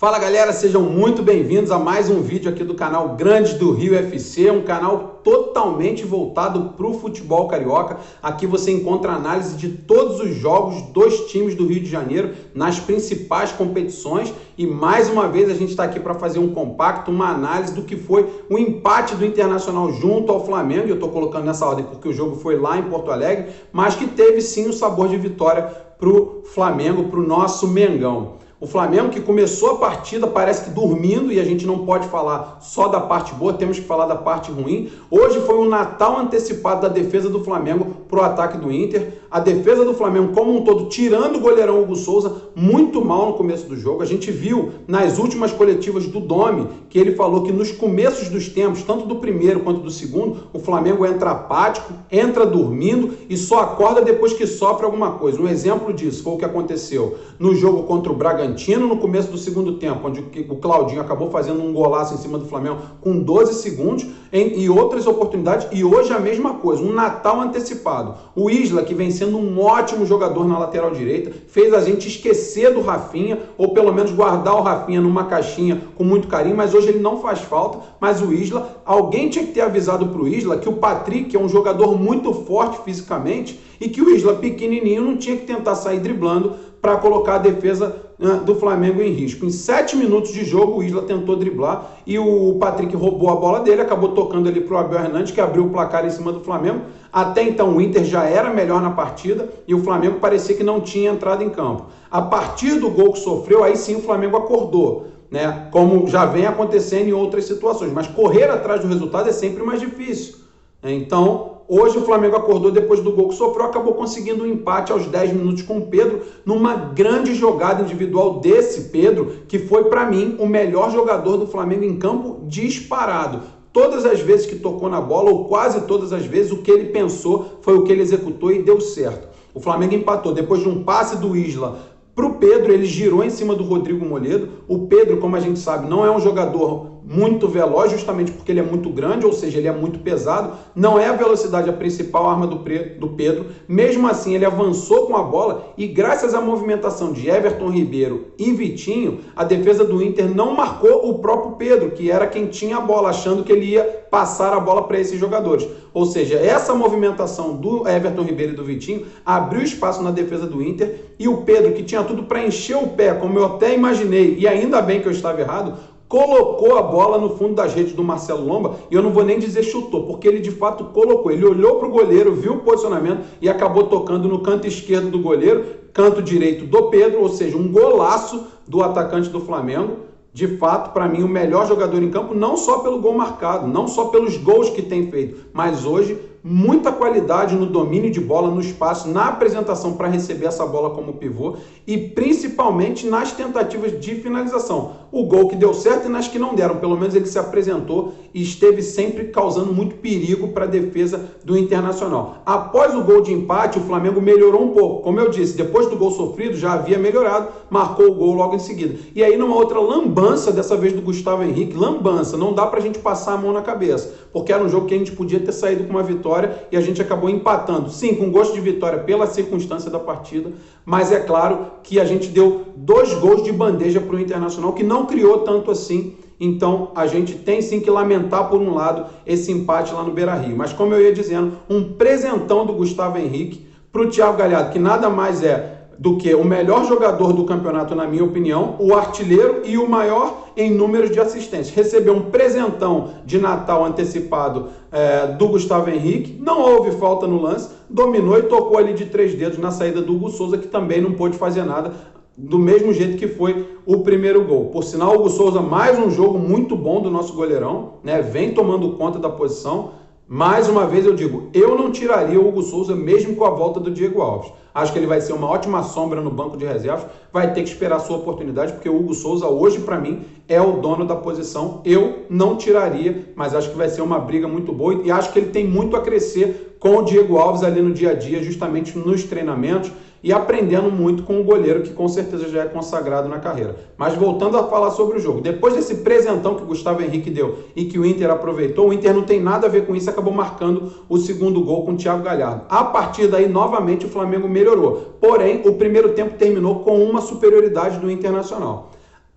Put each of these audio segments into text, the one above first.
Fala galera, sejam muito bem-vindos a mais um vídeo aqui do canal Grandes do Rio FC, um canal totalmente voltado para o futebol carioca. Aqui você encontra análise de todos os jogos dos times do Rio de Janeiro nas principais competições e mais uma vez a gente está aqui para fazer um compacto, uma análise do que foi o empate do Internacional junto ao Flamengo. Eu estou colocando nessa ordem porque o jogo foi lá em Porto Alegre, mas que teve sim o sabor de vitória para o Flamengo, para o nosso Mengão. O Flamengo que começou a partida parece que dormindo, e a gente não pode falar só da parte boa, temos que falar da parte ruim. Hoje foi um Natal antecipado da defesa do Flamengo para o ataque do Inter. A defesa do Flamengo como um todo, tirando o goleirão Hugo Souza, muito mal no começo do jogo. A gente viu nas últimas coletivas do Domi que ele falou que nos começos dos tempos, tanto do primeiro quanto do segundo, o Flamengo entra apático, entra dormindo e só acorda depois que sofre alguma coisa. Um exemplo disso foi o que aconteceu no jogo contra o Bragantino, no começo do segundo tempo, onde o Claudinho acabou fazendo um golaço em cima do Flamengo com 12 segundos, e outras oportunidades, e hoje a mesma coisa, um Natal antecipado. O Isla, que vem sendo um ótimo jogador na lateral direita, fez a gente esquecer do Rafinha, ou pelo menos guardar o Rafinha numa caixinha com muito carinho, mas hoje ele não faz falta. Mas o Isla, alguém tinha que ter avisado para o Isla que o Patrick é um jogador muito forte fisicamente e que o Isla pequenininho não tinha que tentar sair driblando para colocar a defesa do Flamengo em risco. Em 7 minutos de jogo, o Isla tentou driblar e o Patrick roubou a bola dele, acabou tocando ali para o Abel Hernandes, que abriu o placar em cima do Flamengo. Até então o Inter já era melhor na partida e o Flamengo parecia que não tinha entrado em campo. A partir do gol que sofreu, aí sim o Flamengo acordou, né? Como já vem acontecendo em outras situações, mas correr atrás do resultado é sempre mais difícil. Então, hoje o Flamengo acordou depois do gol que sofreu, acabou conseguindo um empate aos 10 minutos com o Pedro, numa grande jogada individual desse Pedro, que foi para mim o melhor jogador do Flamengo em campo disparado. Todas as vezes que tocou na bola, ou quase todas as vezes, o que ele pensou foi o que ele executou e deu certo. O Flamengo empatou depois de um passe do Isla para o Pedro, ele girou em cima do Rodrigo Moledo. O Pedro, como a gente sabe, não é um jogador muito veloz, justamente porque ele é muito grande, ou seja, ele é muito pesado. Não é a velocidade a principal arma do Pedro. Mesmo assim, ele avançou com a bola e graças à movimentação de Everton Ribeiro e Vitinho, a defesa do Inter não marcou o próprio Pedro, que era quem tinha a bola, achando que ele ia passar a bola para esses jogadores. Ou seja, essa movimentação do Everton Ribeiro e do Vitinho abriu espaço na defesa do Inter e o Pedro, que tinha tudo para encher o pé, como eu até imaginei, e ainda bem que eu estava errado, colocou a bola no fundo das redes do Marcelo Lomba, e eu não vou nem dizer chutou, porque ele de fato colocou. Ele olhou para o goleiro, viu o posicionamento e acabou tocando no canto esquerdo do goleiro, canto direito do Pedro, ou seja, um golaço do atacante do Flamengo. De fato, para mim, o melhor jogador em campo, não só pelo gol marcado, não só pelos gols que tem feito, mas hoje muita qualidade no domínio de bola, no espaço, na apresentação para receber essa bola como pivô e principalmente nas tentativas de finalização. O gol que deu certo e nas que não deram, pelo menos ele se apresentou e esteve sempre causando muito perigo para a defesa do Internacional. Após o gol de empate, o Flamengo melhorou um pouco. Como eu disse, depois do gol sofrido já havia melhorado, marcou o gol logo em seguida. E aí numa outra lambança, dessa vez do Gustavo Henrique, lambança, não dá para a gente passar a mão na cabeça, porque era um jogo que a gente podia ter saído com uma vitória e a gente acabou empatando, sim, com gosto de vitória pela circunstância da partida, mas é claro que a gente deu 2 gols de bandeja para o Internacional, que não criou tanto assim. Então a gente tem sim que lamentar por um lado esse empate lá no Beira-Rio, mas como eu ia dizendo, um presentão do Gustavo Henrique para o Thiago Galhardo, que nada mais é do que o melhor jogador do campeonato, na minha opinião, o artilheiro e o maior em números de assistências. Recebeu um presentão de Natal antecipado do Gustavo Henrique, não houve falta no lance, dominou e tocou ali de 3 dedos na saída do Hugo Souza, que também não pôde fazer nada, do mesmo jeito que foi o primeiro gol. Por sinal, o Hugo Souza, mais um jogo muito bom do nosso goleirão, né? Vem tomando conta da posição. Mais uma vez eu digo, eu não tiraria o Hugo Souza mesmo com a volta do Diego Alves. Acho que ele vai ser uma ótima sombra no banco de reservas, vai ter que esperar a sua oportunidade, porque o Hugo Souza hoje, para mim, é o dono da posição. Eu não tiraria, mas acho que vai ser uma briga muito boa e acho que ele tem muito a crescer com o Diego Alves ali no dia a dia, justamente nos treinamentos, e aprendendo muito com o goleiro, que com certeza já é consagrado na carreira. Mas voltando a falar sobre o jogo, depois desse presentão que o Gustavo Henrique deu e que o Inter aproveitou, o Inter não tem nada a ver com isso, acabou marcando o segundo gol com o Thiago Galhardo. A partir daí, novamente, o Flamengo melhorou. Porém, o primeiro tempo terminou com uma superioridade do Internacional.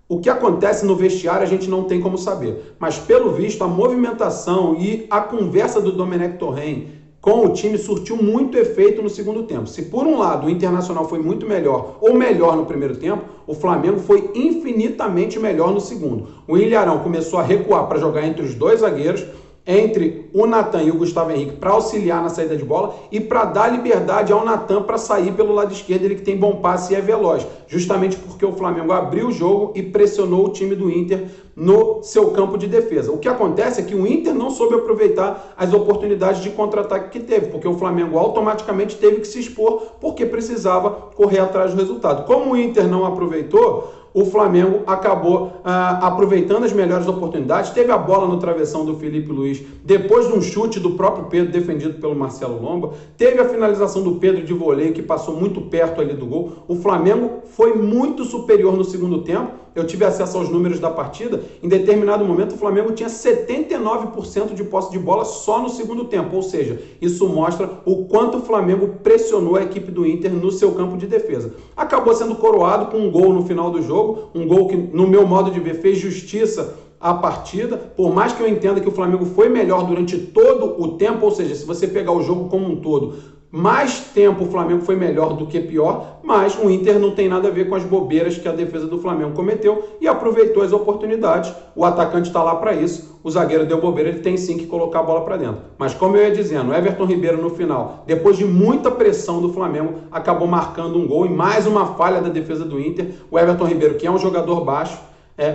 O que acontece no vestiário a gente não tem como saber, mas pelo visto a movimentação e a conversa do Domenech Torrent com o time surtiu muito efeito no segundo tempo. Se por um lado o Internacional foi muito melhor ou melhor no primeiro tempo, o Flamengo foi infinitamente melhor no segundo. O Ilharão começou a recuar para jogar entre os dois zagueiros, entre o Natan e o Gustavo Henrique, para auxiliar na saída de bola e para dar liberdade ao Natan para sair pelo lado esquerdo, ele que tem bom passe e é veloz, justamente porque o Flamengo abriu o jogo e pressionou o time do Inter no seu campo de defesa. O que acontece é que o Inter não soube aproveitar as oportunidades de contra-ataque que teve, porque o Flamengo automaticamente teve que se expor porque precisava correr atrás do resultado. Como o Inter não aproveitou, o Flamengo acabou aproveitando as melhores oportunidades, teve a bola no travessão do Felipe Luiz, depois de um chute do próprio Pedro, defendido pelo Marcelo Lomba, teve a finalização do Pedro de voleio, que passou muito perto ali do gol. O Flamengo foi muito superior no segundo tempo, eu tive acesso aos números da partida, em determinado momento o Flamengo tinha 79% de posse de bola só no segundo tempo, ou seja, isso mostra o quanto o Flamengo pressionou a equipe do Inter no seu campo de defesa. Acabou sendo coroado com um gol no final do jogo, um gol que, no meu modo de ver, fez justiça à partida, por mais que eu entenda que o Flamengo foi melhor durante todo o tempo, ou seja, se você pegar o jogo como um todo, mais tempo o Flamengo foi melhor do que pior, mas o Inter não tem nada a ver com as bobeiras que a defesa do Flamengo cometeu e aproveitou as oportunidades. O atacante está lá para isso, o zagueiro deu bobeira, ele tem sim que colocar a bola para dentro. Mas como eu ia dizendo, o Everton Ribeiro no final, depois de muita pressão do Flamengo, acabou marcando um gol e mais uma falha da defesa do Inter. O Everton Ribeiro, que é um jogador baixo,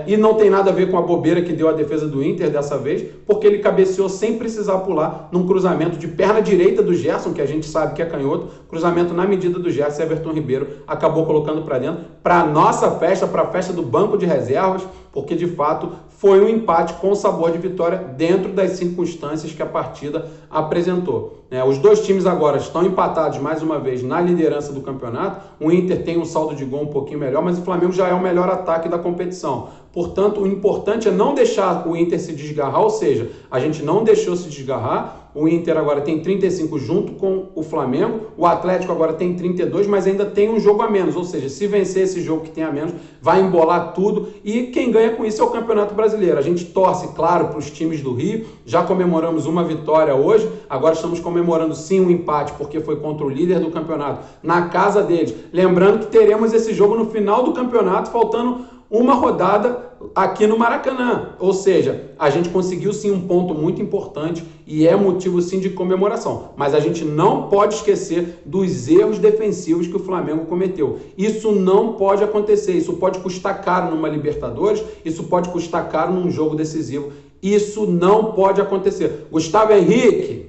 e não tem nada a ver com a bobeira que deu a defesa do Inter dessa vez, porque ele cabeceou sem precisar pular num cruzamento de perna direita do Gerson, que a gente sabe que é canhoto, cruzamento na medida do Gerson, Everton Ribeiro acabou colocando para dentro, para a nossa festa, para a festa do banco de reservas, porque de fato foi um empate com sabor de vitória dentro das circunstâncias que a partida apresentou. Os dois times agora estão empatados mais uma vez na liderança do campeonato. O Inter tem um saldo de gol um pouquinho melhor, mas o Flamengo já é o melhor ataque da competição. Portanto, o importante é não deixar o Inter se desgarrar, ou seja, a gente não deixou se desgarrar. O Inter agora tem 35 junto com o Flamengo, o Atlético agora tem 32, mas ainda tem um jogo a menos, ou seja, se vencer esse jogo que tem a menos, vai embolar tudo e quem ganha com isso é o Campeonato Brasileiro. A gente torce, claro, para os times do Rio, já comemoramos uma vitória hoje, agora estamos comemorando sim um empate, porque foi contra o líder do campeonato, na casa deles. Lembrando que teremos esse jogo no final do campeonato, faltando uma rodada aqui no Maracanã, ou seja, a gente conseguiu sim um ponto muito importante e é motivo sim de comemoração, mas a gente não pode esquecer dos erros defensivos que o Flamengo cometeu. Isso não pode acontecer, isso pode custar caro numa Libertadores, isso pode custar caro num jogo decisivo, isso não pode acontecer. Gustavo Henrique,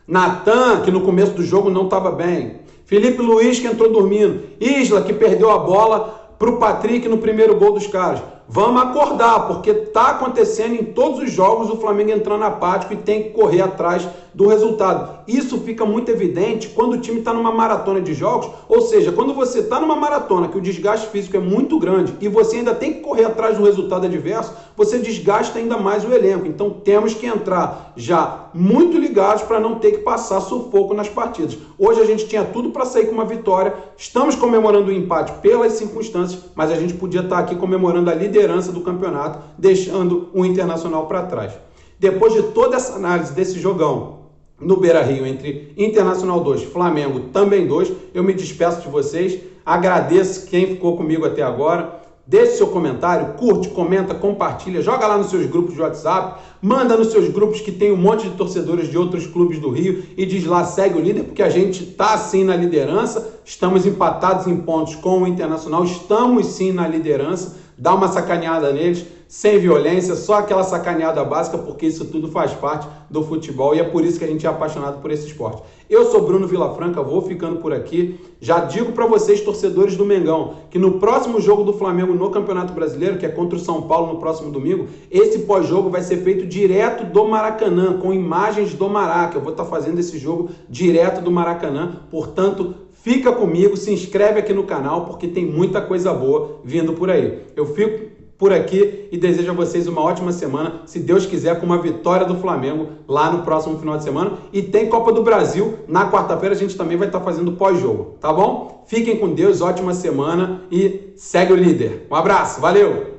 Natan, que no começo do jogo não estava bem, Felipe Luiz, que entrou dormindo, Isla, que perdeu a bola para o Patrick no primeiro gol dos caras. Vamos acordar, porque está acontecendo em todos os jogos o Flamengo entrando apático e tem que correr atrás do resultado. Isso fica muito evidente quando o time está numa maratona de jogos, ou seja, quando você está numa maratona que o desgaste físico é muito grande e você ainda tem que correr atrás do resultado adverso, você desgasta ainda mais o elenco. Então temos que entrar já muito ligados para não ter que passar sufoco nas partidas. Hoje a gente tinha tudo para sair com uma vitória, estamos comemorando o empate pelas circunstâncias, mas a gente podia estar aqui comemorando a liderança do campeonato, deixando o Internacional para trás. Depois de toda essa análise desse jogão no Beira-Rio entre Internacional 2, Flamengo também 2, eu me despeço de vocês, agradeço quem ficou comigo até agora, deixe seu comentário, curte, comenta, compartilha, joga lá nos seus grupos de WhatsApp, manda nos seus grupos que tem um monte de torcedores de outros clubes do Rio e diz lá, segue o líder, porque a gente está sim na liderança, estamos empatados em pontos com o Internacional, estamos sim na liderança, dá uma sacaneada neles, sem violência, só aquela sacaneada básica, porque isso tudo faz parte do futebol e é por isso que a gente é apaixonado por esse esporte. Eu sou Bruno Vilafranca, vou ficando por aqui. Já digo para vocês, torcedores do Mengão, que no próximo jogo do Flamengo no Campeonato Brasileiro, que é contra o São Paulo no próximo domingo, esse pós-jogo vai ser feito direto do Maracanã, com imagens do Maraca. Eu vou estar fazendo esse jogo direto do Maracanã, portanto, fica comigo, se inscreve aqui no canal, porque tem muita coisa boa vindo por aí. Eu fico por aqui e desejo a vocês uma ótima semana, se Deus quiser, com uma vitória do Flamengo lá no próximo final de semana. E tem Copa do Brasil, na quarta-feira a gente também vai estar fazendo pós-jogo, tá bom? Fiquem com Deus, ótima semana e segue o líder. Um abraço, valeu!